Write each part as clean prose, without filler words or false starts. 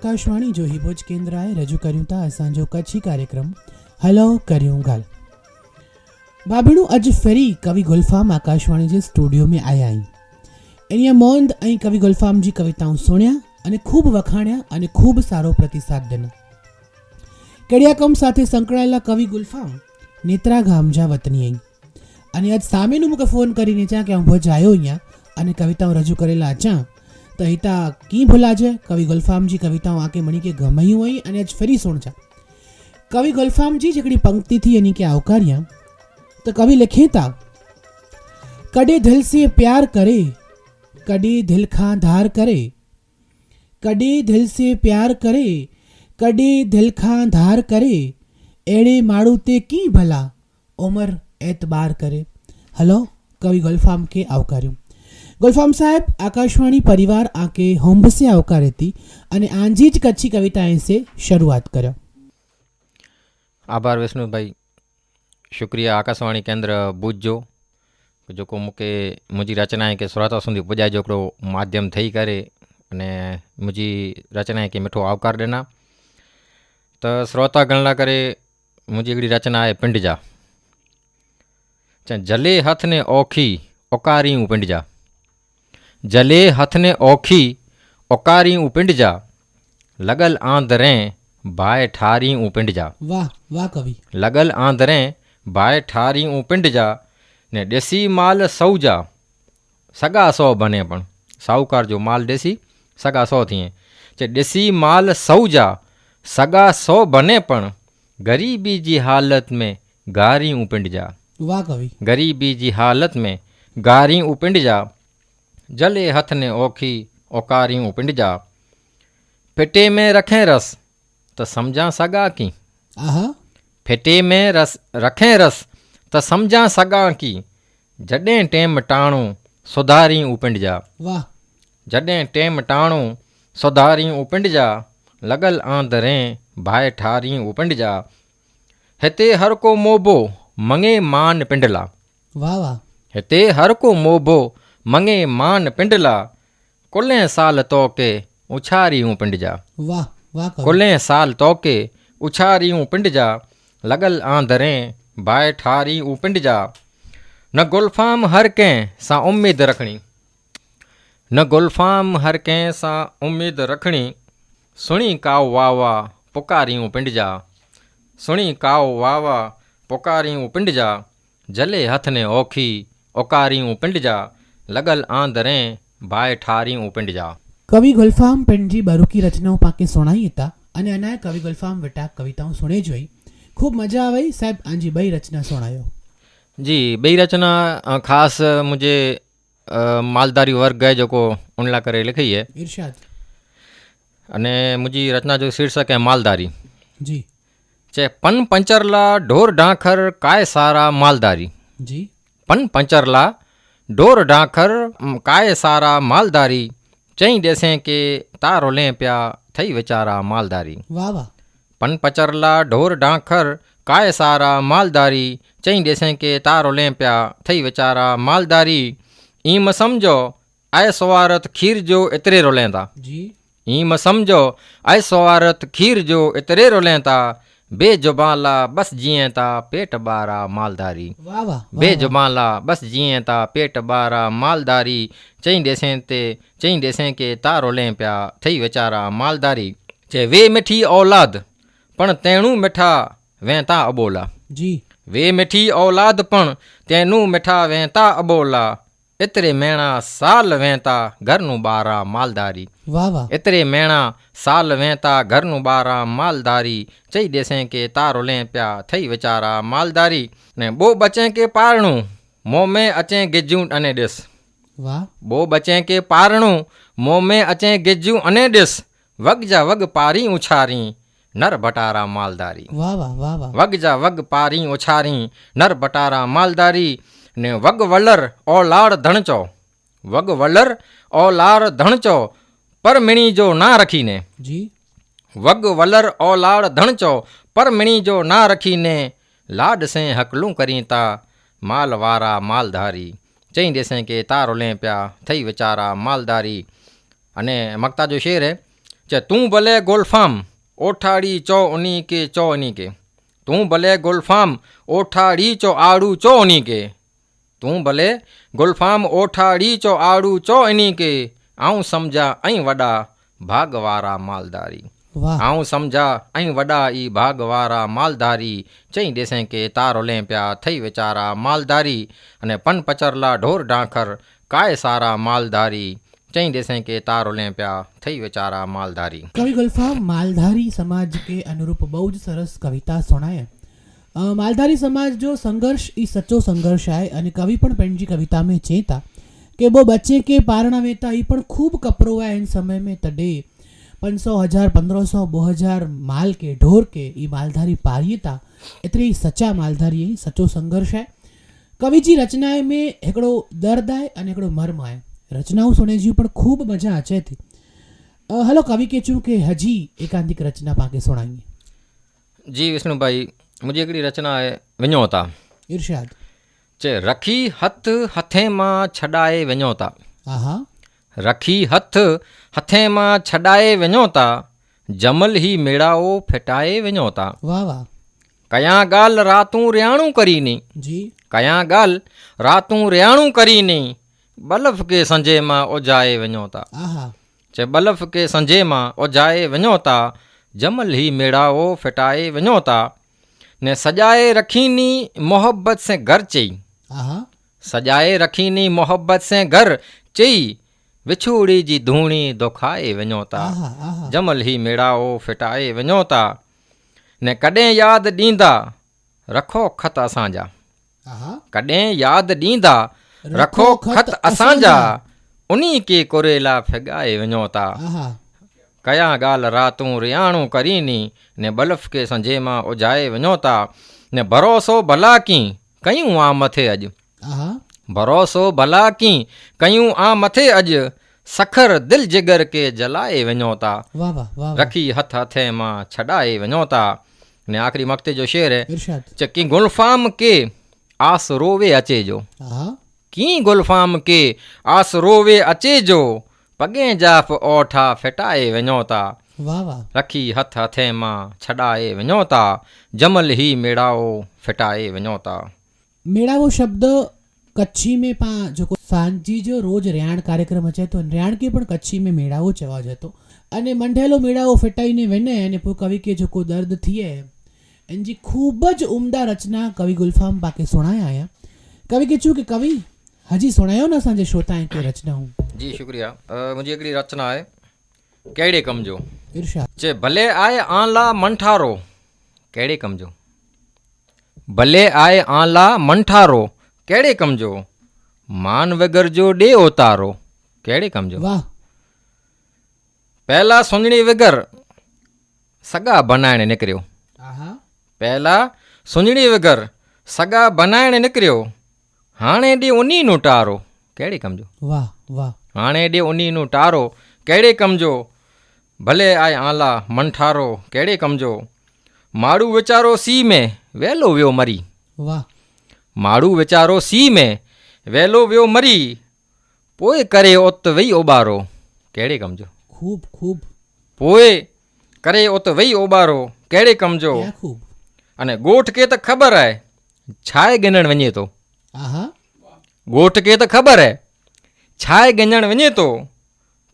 आकाशवाणी जो हिबोज केंद्राए रजू कर्यूं था असांजो कच्छी कार्यक्रम हलो कर्यूं ॻाल्हि। भाभीणू अॼु फेरी कवि गुलफाम आकाशवाणी जे स्टूडियो में आया आहिनि। इन्हीअ मौंद ऐं कवि गुलफाम जी कविताऊं सुण्या अने खूब वखाण्या अने खूब सारो प्रतिसाद ॾिनो। कड़िया कम साथे संकળાયેલા कवि गुलफाम नेत्रा गाम जा वतनी आहिनि अने अॼु सामेનું मूंखे फोन કરીને चया कि હું ભજ આવ્યો અહીંયા અને કવિતાઓ રજૂ કરેલા અચાं त हितां कीअं भुलाजे कवि गुलफाम जी कविताऊं आके मणी के गमायूं हुई अने अॼु फेरी सुणजा। कवि गुलफाम जी हिकिड़ी पंक्ति थी यानी कि आवकारियां तो कवि लिखे था, कॾहिं दिल से प्यार करे कॾहिं दिल खां धार करे, कॾहिं दिल से प्यार करे कॾहिं दिल खां धार करे, अहिड़े माण्हू ते कीअं भला उमिरि एतबार करे। हलो कवि गुलफाम के आवकारियूं। गुलफाम साहब आकाशवाणी परिवार आके होंब से आवकारे थी अने आंजी ज कच्छी कविताएं से शुरुआत करो। आभार विष्णु भाई, शुक्रिया आकाशवाणी केंद्र भुज जो जेको मूंखे मुंहिंजी रचनाए खे श्रोता सुधी पुॼाए जो हिकिड़ो माध्यम ठही करे अने मुंहिंजी रचनाए खे मिठो आवकार ॾिना। त श्रोता गण लाइ करे मुंहिंजी हिकिड़ी रचना आहे पिंड जा। जले हथ ने औखी ओकारियूं पिंड जा, जले हथ ने औखी ओकारियूं पिंड जा, लॻल आंदरें बाहि ठारियूं पिंड जा। वाह वाह कवि। लॻल आंदरें बाहि ठारियूं पिंड जा, ने देसी माल सौ जा सॻा सौ बने पण साहूकार जो माल देसी सॻा सौ थिए। चे देसी माल सौ जा सॻा सौ बने पण ग़रीबी जी हालत में गारियूं पिंड जा। वाह कवि। ग़रीबी जी हालत में गारियूं पिंड जा, जले हथ ने औखी ओकारियूं पिंड जा, फिटे में रखें रस त सम्झां सॻा की। आहा। फिटे में रस रखें रस त सम्झां सॻा की, जॾहिं टेम टाणो सुधारियूं पिंड जा। वाह। जॾहिं टेम टाणो सुधारियूं पिंड जा, लॻल आंदरें बाहि ठारियूं पिंड जा, हिते हर को मोबो मङे मान पिंडला। वाह वाह। हिते हर को मोबो मङे मान पिंडला, कुल्हें साल तोके उछारियूं पिंड जा। वाह वाह कवि। कुल्हें साल तोके उछारियूं पिंड जा, लॻल आंदरें बाहि ठारियूं पिंड जा, न गुलफाम हर कंहिं सां उमेद रखणी, न गुलफाम हर कंहिं सां उमेद रखणी, सुणी काव वाह वाह पुकारियूं पिंड जा, सुणी काव वाह वाह पुकारियूं पिंड जा, जले हथ ने औखी ओकारियूं पिंड जा, लॻल आंदरें बाहि ठारियूं पिंड जा। कवि गुलफाम पिंड जी बरूकी रचनाओं पाके सुणाई था अने अना कवि गुलफाम वटा कविताऊं सुणे जोई। खूब मजा आई साहब। आंजी बई रचना सुणायो। जी ॿई रचना ख़ासि मुंहिंजे मालदारी वर्ग आहे जेको उन लाइ करे लिखी आहे। इरशाद। अने मुंहिंजी रचना जो शीर्षक आहे मालदारी। जी। चे पन पंचरला ढोर ढांखर काय सारा मालदारी। जी। पन पंचरला ढोर ढांखर काय सारा मालदारी, चई देसें के तारो लें पिया थई वीचारा मालदारी। वाह वाह। पन पंचरला ढोर ढांखर काय सारा मालदारी, चई देसें के तारो लें पिया थई वीचारा मालदारी, ईम समझो आए सवारत खीर जो एतिरे रोलेंदा। जी। ईम समझो आए सवारत खीर जो एतिरे रोलेंदा, बेजुबाला बस जीअं ता पेट ॿारा मालदारी। वाह वाह। बेजुबाला बस जीअं ता पेट ॿारा मालदारी, चई देसें के तारो लें पिया थई वीचारा मालदारी, चे वे मिठी औलाद पण तेणू मिठा वेंता अबोला। जी। वे मिठी औलाद पण तेनू मिठा वेंता अबोला, एतिरे मेणा साल वेंता घर नू ॿारा मालदारी। वाह वाह। एतिरे मेणा साल वेंता घर नू ॿारा मालदारी, चई देसें के तारो लें पिया थई वीचारा मालदारी, ने बो बचें के पारणू मोह में अचें गिजूं अने ॾिस। वाह। बो बचें के पारणू मोह में अचें गिजूं अने ॾिस, वग जा वग पारी उछारी नर बटारा मालदारी। वाह वाह वाह वाह। वग जा वग पारी उछारी नर बटारा मालदारी, ने वग वलर औलाड़ धणचो, वग वलर औलाड़ धणचो, पर मिणी जो ना रखीने। जी। वग वलर औलाड़ धणचो, पर मिणी जो ना रखीने, लाड से हकलूं करी ता माल वारा मालधारी, चई देसें के तारो लें पिया थई वीचारा मालदारी। अने मक्ता जो शेर है, चे तूं भले गोल्फाम ओठाड़ी चो उन्हीं के चो उन्हीं के तूं भले गुलफाम ओठाड़ी चो आड़ू चो उन्हीं के तूं भले गुलफाम ओठाड़ी चो आड़ू चो इन्हीं के आऊं सम्झा ऐं वॾा भाग वारा मालदारी वाह आऊं सम्झा ऐं वॾा ई भाग वारा मालदारी चई ॾेसें के तारोले पिया थई वीचारा मालदारी अने पन पचरला ढोर डांखर काय सारा मालदारी चई ॾेसें के तारोले पिया थई वीचारा मालदारी। कवि गुलफाम मालधारी समाज के अनुरूप बहु ज सरस कविता सुणाए। मालधारी समाज जो संघर्ष ई सच्चो संघर्ष है अने कवि पण पंहिंजी कविता में चए था कि वो बच्चे के पारणा वेता ई पण खूब कपरो है इन समय में तडे 500 1000 1500 2000 माल के ढोर के ई मालधारी पारिये था एतरे ई सच्चा मालधारी है सच्चो संघर्ष है। कवि जी रचनाए में हिकिड़ो दर्द है अने हिकिड़ो मर्म है। रचनाओं सुने जी पण खूब मजा अचे थी। हलो कवि के चूं के हजी एकांतिक रचना पाके सुणाई। जी विष्णु भाई मुझी हिकिड़ी रचना है वञो था। इरशाद। चे रखी हथ हथे मां छॾाए वञो था आहा रखी हथ हथे मां छॾाए वञो था जमल ही मेड़ाओ फिटाए वञो था वाह वाह कयां ॻाल्हि रातूं रियाणूं करीनी जी कयां ॻाल्हि रातूं रियाणूं करीनी बलफ के संजे मां ओझाए वञो था आहा चे बलफ के संजे मां ओझाए वञो था जमल ही मेड़ाओ फिटाए वञो था ने सजाए रखीनी मोहब्बत से घर चई आहा सजाए रखीनी मोहब्बत से घर चई विछोड़ी जी धूणी दोखाए वञो था आहा आहा जमल ही मेड़ाओ फिटाए वञो था ने कॾहिं यादि ॾींदा रखो खत असांजा आहा कॾहिं यादि ॾींदा रखो खत असांजा उन्हीं के कुरेला फिगाए वञो था आहा कयां ॻाल्हि रातूं रियाणूं करीनी ने बलफ के संजे मां उजाए वञो था ने भरोसो भला की कयूं आ मथे अॼु आहा भरोसो भला की कयूं आ मथे अॼु सखर दिल जिगर के जलाए वञो था वाह वाह वाह रखी हथ हथे मां छॾाए वञो था ने आख़िरी मक़्ते जो शेर है इरशाद चकी गुलफाम के आस रोवे अचे जो आहा की गुलफाम के आस रोवे अचे जो पॻे जाफ़ ओठा फिटाए वञो था वाह वाह रखी हथ हथे मां छॾाए वञो था जमल ही मेड़ाओ फिटाए वञो था। मेड़ावो शब्द कच्छी में पा जेको सांझी जो रोज रियाण कार्यक्रम अचे तो रियाण के पण कच्छी में मेड़ावो चवाजे तो अने मंढेलो मेड़ावो फिटाईने वञे अने पोइ कवि के जेको दर्द थिए इन जी खूब ज उम्दा रचना कवि गुलफाम पाके सुणाया आया। कवि के चूं के कवि हजी सुणायो न असांजे श्रोताएं के रचनाऊं। जी शुक्रिया। मुंहिंजी हिकिड़ी रचना आहे कहिड़े कम जो इरशाद चे भले आए आंला मंठारो कहिड़े कम जो भले आए आंला मंठारो कहिड़े कम जो मान वगर जो ॾे उतारो कहिड़े कम जो वाह पहला सुंजणी वगर सॻा बनाइण निकिरियो आहा पहला सुंजणी वगर सॻा बनाइण निकिरियो हाणे ॾे उन्ही नु टारो कहिड़े कम जो वाह वाह हाणे ॾे उन्ही नु टारो कहिड़े कम जो भले आए आंला मंठारो कहिड़े कम जो माड़ू वीचारो सी में वेलो वियो मरी वाह माड़ू वीचारो सी में वेलो वियो मरी पोइ करे उत वेई ओॿारो कहिड़े कम जो खूब खूब पोइ करे उत वेई ओॿारो कहिड़े कम जो क्या खूब अने ॻोठ खे त ख़बर आहे छाए गिनण वञे थो आहा ॻोठ खे त ख़बर आहे छाए गिनण वञे थो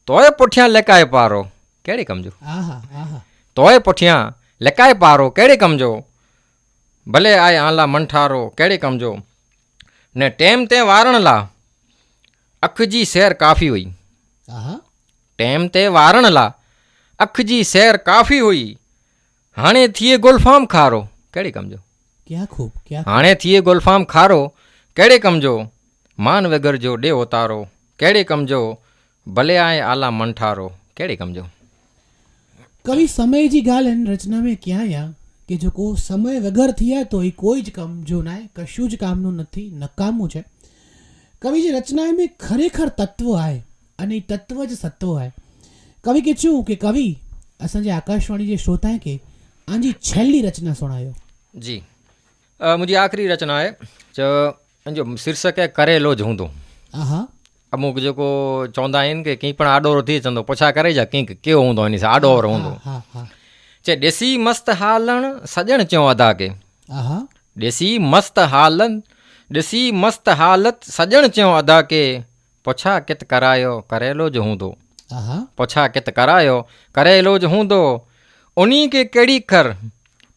तोए पुठियां लिकाए पारो कहिड़े कम जो आहा आहा तोए पुठियां लिकाए पारो कहिड़े कम जो भले आए आंला मंठारो कहिड़े कम जो ने टेम ते वारण ला अख जी सैर काफ़ी हुई आहा टेम ते वारण ला अख जी सैर काफ़ी हुई हाणे थिए गुलफाम खारो कहिड़े कम जो क्या खूब क्या हाणे थिए गुलफाम खारो कहिड़े कम जो मान वगर जो ॾे उतारो कहिड़े कम जो भले आए आला मंठारो कहिड़े कम जो। कवि समय जी ॻाल्हि हिन रचना में कया कि जेको समय वगैर थिया तो ई कोई ज कम जो ना है कशु ज कामનું નથી નકામું છે। कवि जी रचना में खरेखर तत्व आहे अने ई तत्व ज सत्व आहे। कवि के चूं कि कवि असांजे आकाशवाणी जे श्रोताएं के आंजी छेली रचना सुणायो। जी मुंहिंजी आख़िरी रचना आहे जो शीर्षक है करेलो झूंदो। आहा અમુક જેકો ચवंदा आहिनि की कंहिं पण आॾो थिए चवंदो पुछा करे जा कंहिं कहिड़ो हूंदो हिन सां आॾो वारो हूंदो हा हा चे ॾिसी मस्त हालण सॼण चयो अदा के आहा ॾिसी मस्त हालनि ॾिसी मस्त हालत सॼण चयो अदा के पुछा कित करायो करेलो जो हूंदो आहा पुछा कित करायो करेलो जो हूंदो उन्ही के कहिड़ी खर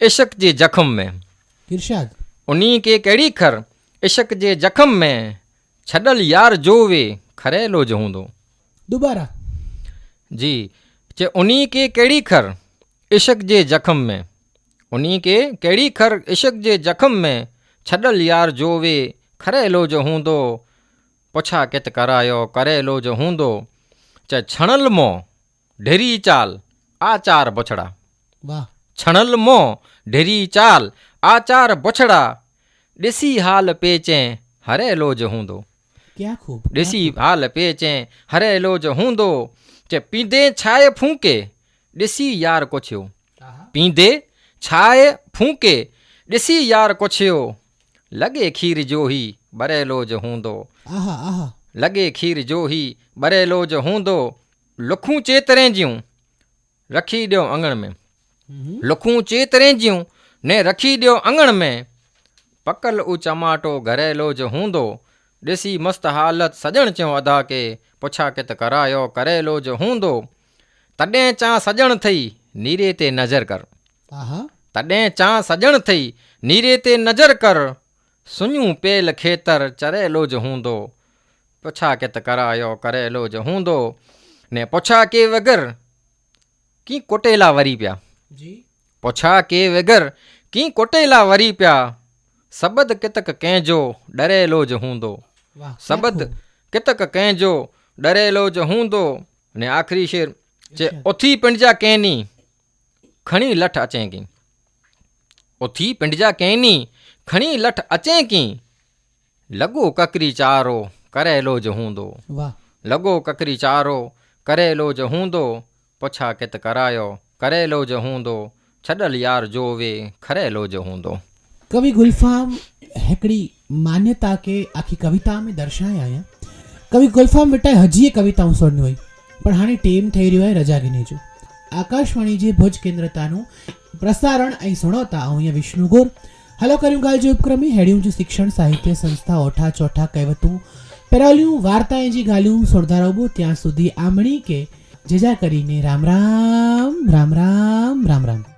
इश्क जे जख़म में इरशाद उन्ही के कहिड़ी खर इश्क जे जख़म में छॾल यार जो वे खरेलो जो हूंदो दोबारा जी चे उन्ही के कहिड़ी खर इश्क जे जख़म में उन्ही के कहिड़ी खर इश्क जे जख़म में छॾल यार जो वे खरेलो जो हूंदो पुछा कित करायो करेलो जो हूंदो चे छणल मों ढेरी चाल आचार बुछड़ा वाह छणल मों ढेरी चाल आचार बुछड़ा ॾिसी हाल पेचें हरेलो जो हूंदो क्या खूब ॾिसी हाल पेचें हरेलो जो हूंदो चे पींदे छाए फूके ॾिसी यार कुछियो पींदे छाए फूके ॾिसी यार कुछियो लॻे खीर जो ही बरेलो जो हूंदो आहा आहा लॻे खीर जो ही बरेलो जो हूंदो लुखूं चेतरे जूं रखी ॾियो अङण में लुखूं चेतरे जूं ने रखी ॾियो अङण में पकल उ चमाटो घरेलो जो हूंदो ॾिसी मस्त हालत सॼण चयो अदा के पुछा कित करायो करेलो जो हूंदो तॾहिं चा सॼण थई नीरे ते नज़र कर आहा तॾहिं चा सॼण थई नीरे ते नज़र कर सुञूं पेल खेतर चरेलो जो हूंदो पुछा कित करायो करेलो जो हूंदो ने पुछा के वगर की कोटेला वरी पिया जी पुछा के वगर की कोटेला वरी पिया सबद कितक कंहिंजो डरेलो जो हूंदो वाह सबद कितक कंहिंजो डरेलो जो हूंदो ने आख़िरी शेर चे उथी पिंड जा कहनी खणी लठ अचें की उथी पिंड जा कहनी खणी लठ अचें की लॻो ककरी चारो करेलो जो हूंदो वाह लॻो ककरी चारो करेलो जो हूंदो पुछा कित करायो करेलो जो हूंदो छॾल यार जो वे खरेलो जो हूंदो कवि गुलफाम हिकिड़ी मान्यता के आखी कविता में दर्शाया आहियां कवि गुलफाम वटां हजी कविताऊं सुणियूं हुई पर हाणे टेम ठही रहियो आहे रजागिनी जो आकाशवाणी जे भुज केंद्र तानो प्रसारण ऐं सुणो था ऐं हीअं विष्णुगोर हलो करियूं ॻाल्हि जे उपक्रम में हेड़ियूं जी शिक्षण साहित्य संस्था ओठा चोठा कहेवतूं पेरावलियूं वार्ताएं जी ॻाल्हियूं सुणंदा रहो ત્યાં સુધી આમણી કે જેજા કરીને રામ રામ રામ રામ રામ રામ